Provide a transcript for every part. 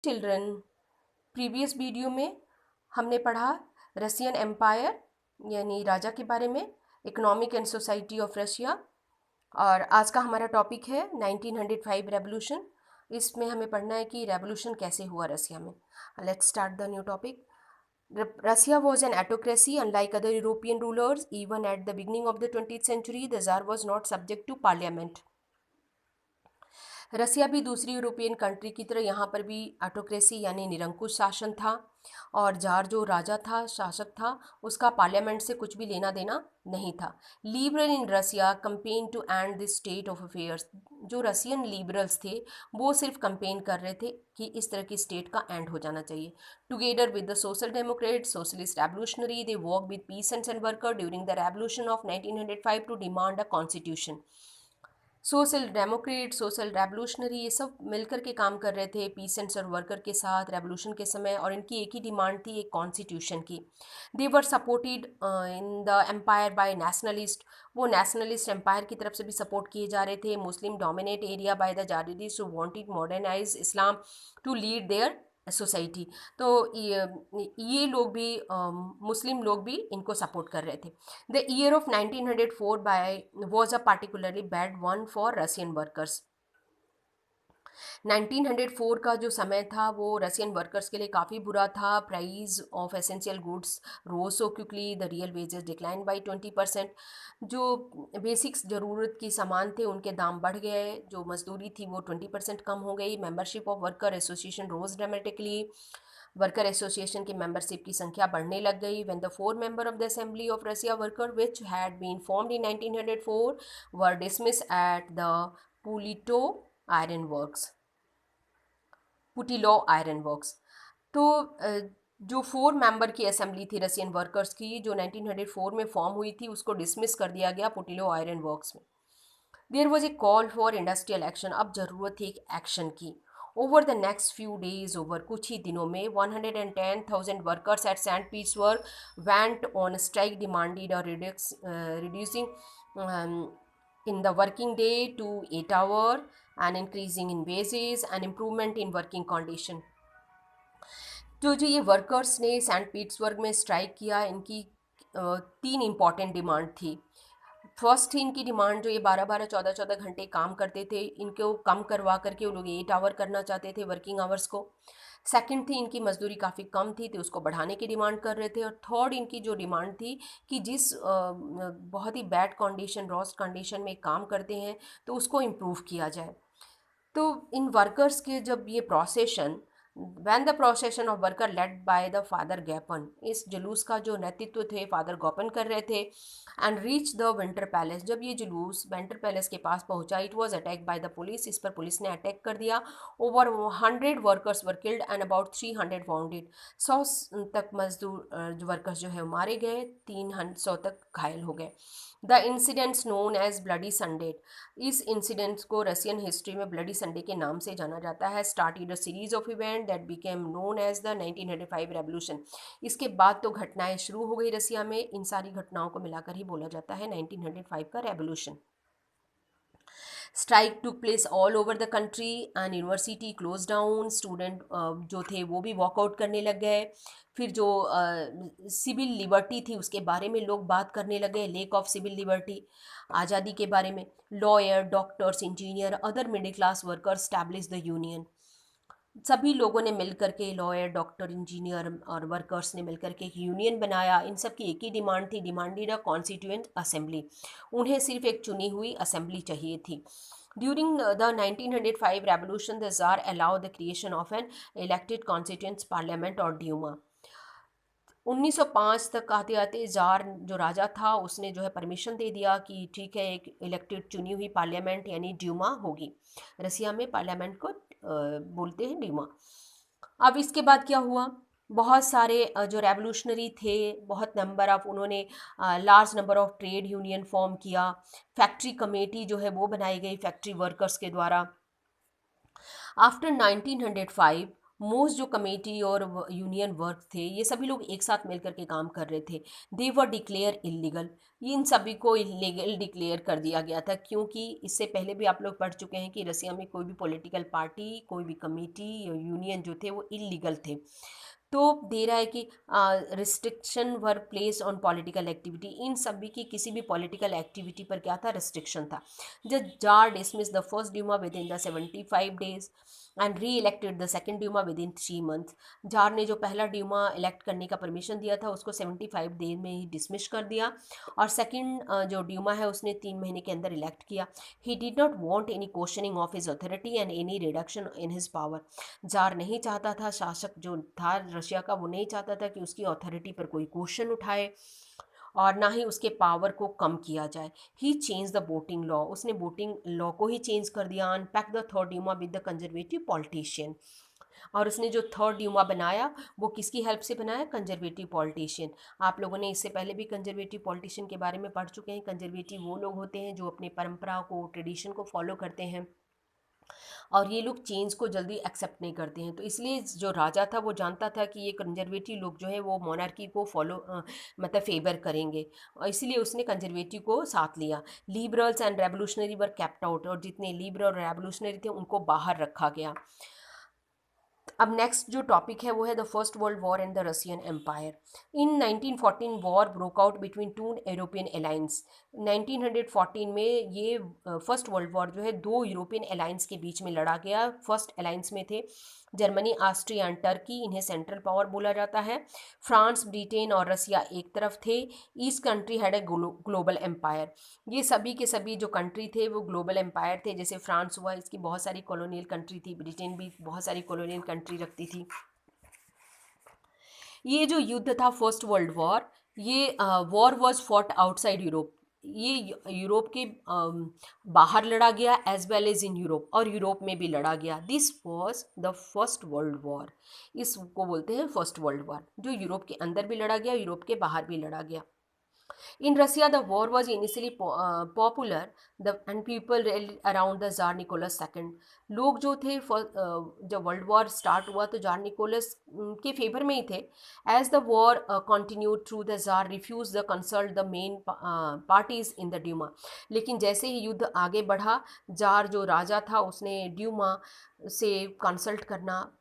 Children, previous video में हमने पढ़ा रशियन एम्पायर यानी राजा के बारे में, economic and society of Russia. और आज का हमारा टॉपिक है 1905 रेवोल्यूशन। इसमें हमें पढ़ना है कि रेवोल्यूशन कैसे हुआ रशिया में। Let's start the new topic. Russia was an autocracy unlike other European rulers. Even at the beginning of the 20th century, the Tsar was not subject to parliament. रसिया भी दूसरी यूरोपियन कंट्री की तरह यहाँ पर भी autocracy यानी निरंकुश शासन था, और जार जो राजा था, शासक था, उसका पार्लियामेंट से कुछ भी लेना देना नहीं था। Liberal in Russia campaign to end this state of affairs. जो रसियन लिबरल्स थे वो सिर्फ कंपेन कर रहे थे कि इस तरह की स्टेट का एंड हो जाना चाहिए। Together with the social democrat socialist revolutionary they work with peasants and worker during the revolution of 1905 to demand a constitution. Social democrat, social revolutionary, ये सब मिलकर के काम कर रहे थे पीसेंट्स और वर्कर के साथ रेवोल्यूशन के समय, और इनकी एक ही डिमांड थी, एक कॉन्स्टिट्यूशन की। They were supported in the empire by nationalist. वो नेशनलिस्ट एम्पायर की तरफ से भी सपोर्ट किए जा रहे थे। Muslim dominate area by the Jadidis who wanted modernise Islam to lead their society. तो ये लोग भी मुस्लिम लोग भी इनको सपोर्ट कर रहे थे। The year of 1904 by was a particularly bad one for Russian workers. 1904 का जो समय था वो रशियन वर्कर्स के लिए काफ़ी बुरा था। Price of essential goods rose so quickly, the real wages decline by 20%। जो बेसिक्स ज़रूरत की सामान थे उनके दाम बढ़ गए, जो मजदूरी थी वो 20% कम हो गई। Membership of worker association rose dramatically. Worker association की मेंबरशिप की संख्या बढ़ने लग गई। When the 4 member of the assembly of Russia worker which had been formed in 1904 were dismiss at the पुलिटो iron works, Putilov iron works. तो जो 4 member की असेंबली थी रशियन वर्कर्स की, जो 1904 में फॉर्म हुई थी, उसको डिसमिस कर दिया गया पुटिलो आयरन वर्क्स में। There was a call for industrial action. अब ज़रूरत थी एक एक्शन की। Over the next few days, over कुछ ही दिनों में 110,000 workers at Saint Petersburg went on strike demanded और reducing in the working day to 8 hours and increasing in wages and improvement in working condition। जो ये workers ने Saint Petersburg में strike किया, इनकी 3 इम्पॉर्टेंट डिमांड थी। फर्स्ट थी इनकी डिमांड, जो ये 12-12, 14-14 घंटे काम करते थे, इनको कम करवा करके वो लोग 8 आवर करना चाहते थे वर्किंग आवर्स को। सेकंड थी इनकी मजदूरी काफ़ी कम थी तो उसको बढ़ाने की डिमांड कर रहे थे। और थर्ड इनकी जो डिमांड थी कि जिस बहुत ही बैड कंडीशन, रॉस्ट कंडीशन में काम करते हैं तो उसको इम्प्रूव किया जाए। तो इन वर्कर्स के जब ये procession, when the procession of worker led by the father Gapon, इस जुलूस का जो नेतृत्व थे फादर गॉपन कर रहे थे। And reach the Winter palace, जब ये जुलूस विंटर पैलेस के पास पहुंचा, it was attack by the police, इस पर पुलिस ने अटैक कर दिया। Over 100 workers were killed and about 300 bounded. 100 तक मजदूर वर्कर्स जो है मारे गए, 300 तक घायल हो गए। The incidents known as Bloody Sunday, इस इंसिडेंट्स को रशियन हिस्ट्री में ब्लडी संडे के नाम से जाना जाता है। Started a series of event that became known as the 1905 revolution. इसके बाद तो घटनाएं शुरू हो गई रसिया में, इन सारी घटनाओं को मिलाकर ही बोला जाता है 1905 का revolution. Strike took place all over the country and university close down. Student जो थे वो भी वॉकआउट करने लग गए। फिर जो सिविल लिबर्टी थी उसके बारे में लोग बात करने लगे, लेक ऑफ सिविल लिबर्टी, आज़ादी के बारे में। Lawyer, doctors, engineer, other middle class workers establish the union. सभी लोगों ने मिलकर के, लॉयर, डॉक्टर, इंजीनियर और वर्कर्स ने मिलकर के एक यूनियन बनाया। इन सब की एक ही डिमांड थी, डिमांडेड अ कॉन्स्टिट्यूएंट असेंबली। उन्हें सिर्फ एक चुनी हुई असेंबली चाहिए थी। During the 1905 revolution the jar allow the creation of an elected constituent parliament और ड्यूमा। 1905 तक आते आते जार जो राजा था उसने जो है परमिशन दे दिया कि ठीक है, एक इलेक्टेड चुनी हुई पार्लियामेंट यानी ड्यूमा होगी। रसिया में पार्लियामेंट को बोलते हैं ड्यूमा। अब इसके बाद क्या हुआ, बहुत सारे जो रेवोल्यूशनरी थे, बहुत नंबर ऑफ, उन्होंने large number of trade union form किया। फैक्ट्री कमेटी जो है वो बनाई गई फैक्ट्री वर्कर्स के द्वारा। आफ्टर 1905 मोस्ट जो कमेटी और यूनियन वर्क थे, ये सभी लोग एक साथ मिलकर के काम कर रहे थे। दे वर डिक्लेयर इलीगल, इन सभी को इलीगल डिक्लेयर कर दिया गया था, क्योंकि इससे पहले भी आप लोग पढ़ चुके हैं कि रसिया में कोई भी पॉलिटिकल पार्टी, कोई भी कमेटी या यूनियन जो थे वो इलीगल थे। तो दे रहा है कि restriction were place on political activity, इन सभी की किसी भी पॉलिटिकल एक्टिविटी पर क्या था, रिस्ट्रिक्शन था। जब tsar dismiss the first Duma within the 75 days and reelected the second Duma within 3 month, tsar ने जो पहला ड्यूमा इलेक्ट करने का परमिशन दिया था उसको 75 डेज में ही डिसमिस कर दिया, और सेकेंड जो ड्यूमा है उसने 3 महीने के अंदर इलेक्ट किया। He did not want any questioning of his authority and any reduction in his power, jar नहीं चाहता था, शासक जो था रशिया का वो नहीं चाहता था कि उसकी अथॉरिटी पर कोई क्वेश्चन उठाए और ना ही उसके पावर को कम किया जाए। He change the voting law, उसने वोटिंग लॉ को ही चेंज कर दिया। And pack the third Duma with the conservative politician, और उसने जो थर्ड ड्यूमा बनाया वो किसकी हेल्प से बनाया, कंजर्वेटिव पॉलिटिशियन। आप लोगों ने इससे पहले भी कंजर्वेटिव पॉलिटिशियन के बारे में पढ़ चुके हैं। कंजर्वेटिव वो लोग होते हैं जो अपने परंपरा को, ट्रेडिशन को फॉलो करते हैं, और ये लोग चेंज को जल्दी एक्सेप्ट नहीं करते हैं। तो इसलिए जो राजा था वो जानता था कि ये कंजर्वेटिव लोग जो है वो मोनार्की को फॉलो मतलब फेवर करेंगे, और इसीलिए उसने कंजर्वेटिव को साथ लिया। Liberals and revolutionary were kept out, और जितने लिबरल और रेवोल्यूशनरी थे उनको बाहर रखा गया। अब नेक्स्ट जो टॉपिक है वो है the First world War and the Russian Empire. In 1914 war broke out between two European alliance. 1914 में ये फर्स्ट वर्ल्ड वॉर जो है दो यूरोपियन अलायंस के बीच में लड़ा गया। फर्स्ट अलायंस में थे जर्मनी, ऑस्ट्रिया एंड टर्की, इन्हें सेंट्रल पावर बोला जाता है। फ्रांस, ब्रिटेन और रसिया एक तरफ थे। East country had a global empire, ये सभी के सभी जो कंट्री थे वो ग्लोबल एम्पायर थे। जैसे फ्रांस हुआ, इसकी बहुत सारी कॉलोनियल कंट्री थी, ब्रिटेन भी बहुत सारी कॉलोनियल कंट्री रखती थी। ये जो युद्ध था फर्स्ट वर्ल्ड वॉर, ये war was fought outside Europe, ये यूरोप के बाहर लड़ा गया as well as in Europe, और यूरोप में भी लड़ा गया। This was the First world War, इसको बोलते हैं फर्स्ट वर्ल्ड वॉर, जो यूरोप के अंदर भी लड़ा गया, यूरोप के बाहर भी लड़ा गया। In Russia, the war was initially popular, and people rallied around the Tsar Nicholas II. लोग जो थे जब वर्ल्ड वॉर स्टार्ट हुआ तो जार निकोलस के फेवर में ही थे। As the war continued through the tsar refuse the consult the main parties in the Duma, लेकिन जैसे ही युद्ध आगे बढ़ा, जार जो राजा था उसने ड्यूमा से कंसल्ट करना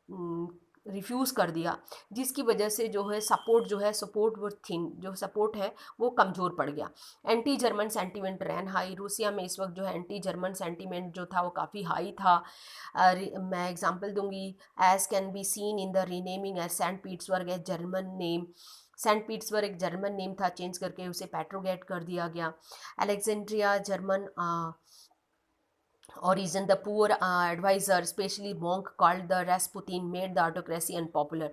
रिफ्यूज़ कर दिया, जिसकी वजह से जो है सपोर्ट वो थिन, जो सपोर्ट है वो कमज़ोर पड़ गया। एंटी जर्मन सेंटीमेंट रैन हाई, रूसिया में इस वक्त जो है एंटी जर्मन सेंटीमेंट जो था वो काफ़ी हाई था। मैं एग्जांपल दूंगी, as can be seen in the renaming as Saint Petersburg as German name. Saint Petersburg एक जर्मन नेम था, चेंज करके उसे पेट्रोगेट कर दिया गया। Alexandria German origin, the poor advisor especially monk called the Rasputin made the autocracy unpopular।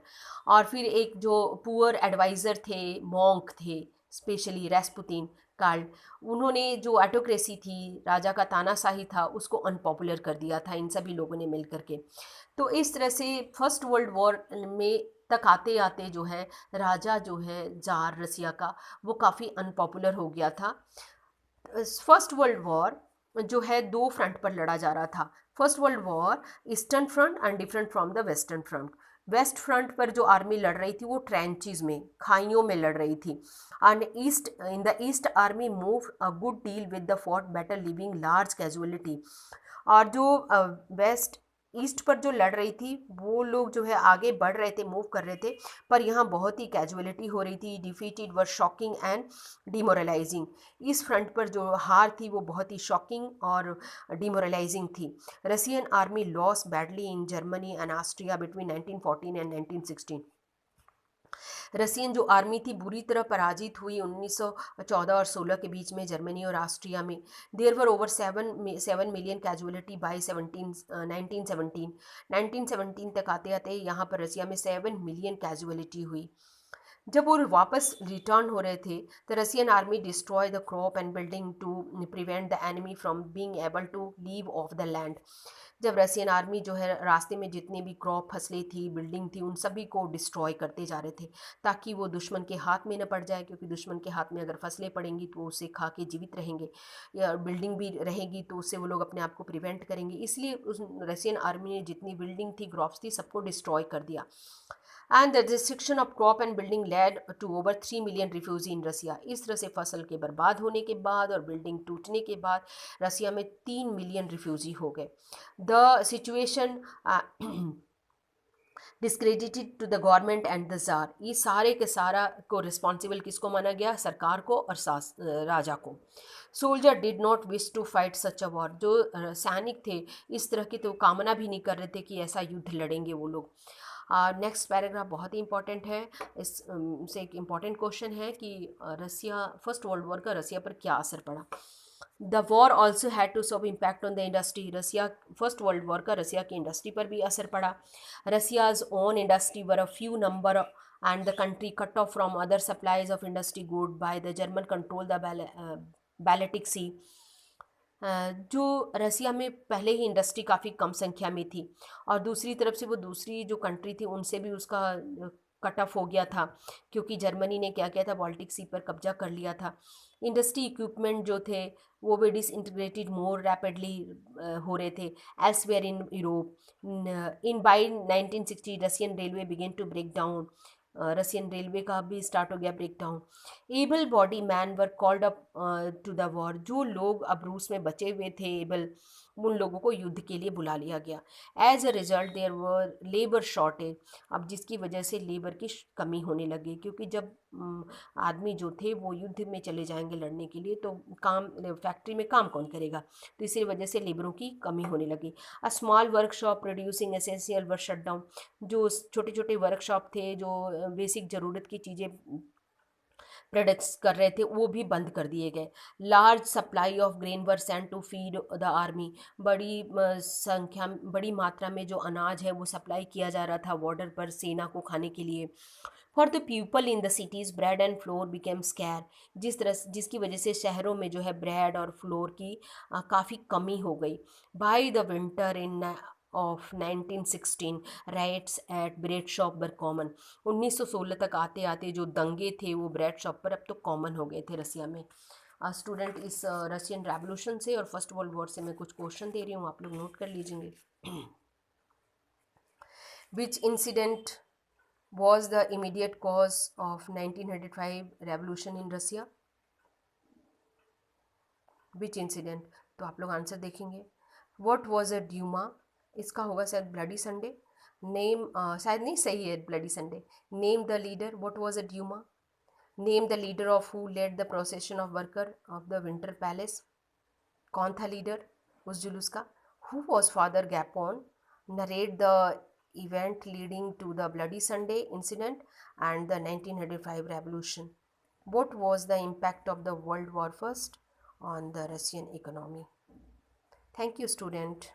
और फिर एक जो पुअर एडवाइज़र थे, मॉन्क थे, स्पेशली रेस्पुतिन कार्ड, उन्होंने जो ऑटोक्रेसी थी, राजा का तानाशाही था, उसको अनपॉपुलर कर दिया था इन सभी लोगों ने मिल करके। तो इस तरह से फर्स्ट वर्ल्ड वॉर में तक आते आते जो है राजा जो है जार रसिया का वो काफ़ी अनपॉपुलर हो गया था। फर्स्ट वर्ल्ड वॉर जो है दो फ्रंट पर लड़ा जा रहा था। First world War eastern front and different from the western front. West front पर जो आर्मी लड़ रही थी वो ट्रेंचेस में, खाइयों में लड़ रही थी। And east in the east army move a good deal with the fort battle living large casualty. और जो वेस्ट ईस्ट पर जो लड़ रही थी वो लोग जो है आगे बढ़ रहे थे, मूव कर रहे थे, पर यहाँ बहुत ही कैजुअलिटी हो रही थी। Defeated were shocking and demoralising. इस फ्रंट पर जो हार थी वो बहुत ही शॉकिंग और डिमोरलाइजिंग थी। Russian army loss badly in Germany and Austria between 1914 and 1916। Russian जो आर्मी थी बुरी तरह पराजित हुई 1914 और 16 के बीच में जर्मनी और ऑस्ट्रिया में। There were over 7 million casualty by 1917 तक आते आते यहाँ पर रसिया में 7 मिलियन कैजुअलिटी हुई। जब वो वापस रिटर्न हो रहे थे, the Russian army destroy the crop and building to prevent the enemy from being able to live off the land. जब रसियन आर्मी जो है रास्ते में जितनी भी क्रॉप फसलें थी, बिल्डिंग थी, उन सभी को डिस्ट्रॉय करते जा रहे थे ताकि वो दुश्मन के हाथ में न पड़ जाए, क्योंकि दुश्मन के हाथ में अगर फसलें पड़ेंगी तो उसे खा के जीवित रहेंगे, या बिल्डिंग भी रहेगी तो उससे वो लोग अपने आप को प्रिवेंट करेंगे। इसलिए उस रसियन आर्मी ने जितनी बिल्डिंग थी, क्रॉप्स थी, सबको डिस्ट्रॉय कर दिया। And the destruction of crop and building led to over 3 million refugee in Russia. इस तरह से फसल के बर्बाद होने के बाद और बिल्डिंग टूटने के बाद रसिया में 3 मिलियन रिफ्यूजी हो गए। The situation discredited to the government and the tsar. ये सारे के सारा को रिस्पॉन्सिबल किसको माना गया? सरकार को और राजा को। Soldier did not wish to fight such a war. जो सैनिक थे इस तरह की तो कामना भी नहीं कर रहे थे कि ऐसा युद्ध लड़ेंगे वो लोग। नेक्स्ट पैराग्राफ बहुत ही इंपॉर्टेंट है। इस से एक इम्पॉर्टेंट क्वेश्चन है कि रसिया फर्स्ट वर्ल्ड वॉर का रसिया पर क्या असर पड़ा। The war also had to sub impact on the industry. Russia first world war का रसिया की इंडस्ट्री पर भी असर पड़ा। Russia's own industry were a few number and the country cut off from other supplies of industry good by the German control the Baltic sea. जो Russia में पहले ही industry काफ़ी कम संख्या में थी और दूसरी तरफ से वो दूसरी जो कंट्री थी उनसे भी उसका कट ऑफ हो गया था, क्योंकि जर्मनी ने क्या किया था, बाल्टिक सी पर कब्जा कर लिया था। इंडस्ट्री इक्विपमेंट जो थे वो भी डिसइंटीग्रेटेड मोर रैपिडली हो रहे थे elsewhere in Europe. In by 1960 Russian railway began to break down. Russian railway का भी स्टार्ट हो गया break down. Able body man were called up to the war. जो लोग अब रूस में बचे हुए थे एबल, उन लोगों को युद्ध के लिए बुला लिया गया। As a result there were labour shortage. अब जिसकी वजह से लेबर की कमी होने लगी, क्योंकि जब आदमी जो थे वो युद्ध में चले जाएंगे लड़ने के लिए तो काम फैक्ट्री में काम कौन करेगा, तो इसी वजह से लेबरों की कमी होने लगी। A small workshop producing essential were shut down. जो छोटे छोटे वर्कशॉप थे जो बेसिक ज़रूरत की चीज़ें प्रोडक्ट्स कर रहे थे वो भी बंद कर दिए गए। Large supply of grain were sent to feed the army. बड़ी मात्रा में जो अनाज है वो सप्लाई किया जा रहा था बॉर्डर पर सेना को खाने के लिए। For the people in the cities bread and floor became scare. जिसकी वजह से शहरों में जो है ब्रेड और फ्लोर की काफ़ी कमी हो गई। By the winter in of 1916 riots at bread shop were common. 1916 तक आते आते जो दंगे थे वो ब्रेड शॉप पर अब तो कॉमन हो गए थे रसिया में। स्टूडेंट इस रशियन रेवोल्यूशन से और फर्स्ट वर्ल्ड वॉर से मैं कुछ क्वेश्चन दे रही हूँ, आप लोग नोट कर लीजिएंगे। विच incident was the immediate cause of 1905 revolution in Russia? Which incident? तो आप लोग आंसर देखेंगे। What was a Duma? इसका होगा शायद ब्लडी संडे। नेम शायद नहीं सही है Bloody Sunday. Name the leader. What was a Duma? Name the leader of who led the procession of worker of the Winter Palace. कौन था लीडर उस जुलूस का? Who was Father Gapon? Narrate the event leading to the Bloody Sunday incident and the 1905 revolution. What was the impact of the World War I on the Russian economy? Thank you, student.